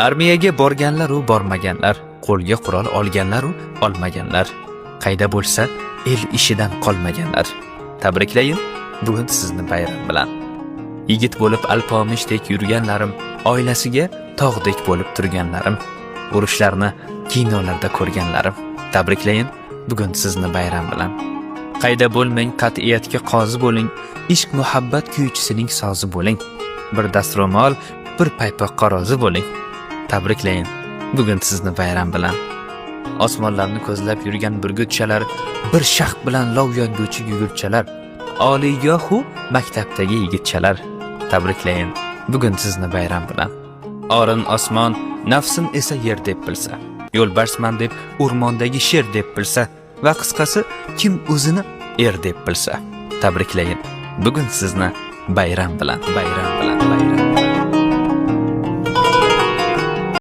Armiyaga borganlar u bormaganlar, qo'lga qurol olganlar u olmaganlar, qayda bo'lsa el ishidan qolmaganlar. Tabriklayin bugun sizni bayram bilan. Yigit bo'lib alpomishdek yurganlarim, oilasiga tog'dek bo'lib turganlarim, urushlarni kinolarda ko'rganlarim. Tabriklayin bugun sizni bayram bilan. Qayda bo'lmang, qat'iyatga qozi bo'ling, ishq muhabbat kuychisining sozi bo'ling. Bir dastro'mol, bir paypoqqa rozi bo'ling. Tabriklayin bugun sizni bayram bilan. Osmonlarni ko'zlab yurgan burgutchalar, bir shaxt bilan lov yonguvchi gugurtchalar, oliygohu maktabdagi yigitchalar. Tabriklayin bugun sizni bayram bilan. Orin osmon, nafsim esa yer deb bilsa, yo'lbarsman deb o'rmondagi sher deb bilsa va qisqasi kim o'zini er deb bilsa. Tabriklayin bugun sizni bayram bilan, bayram bilan, bayram.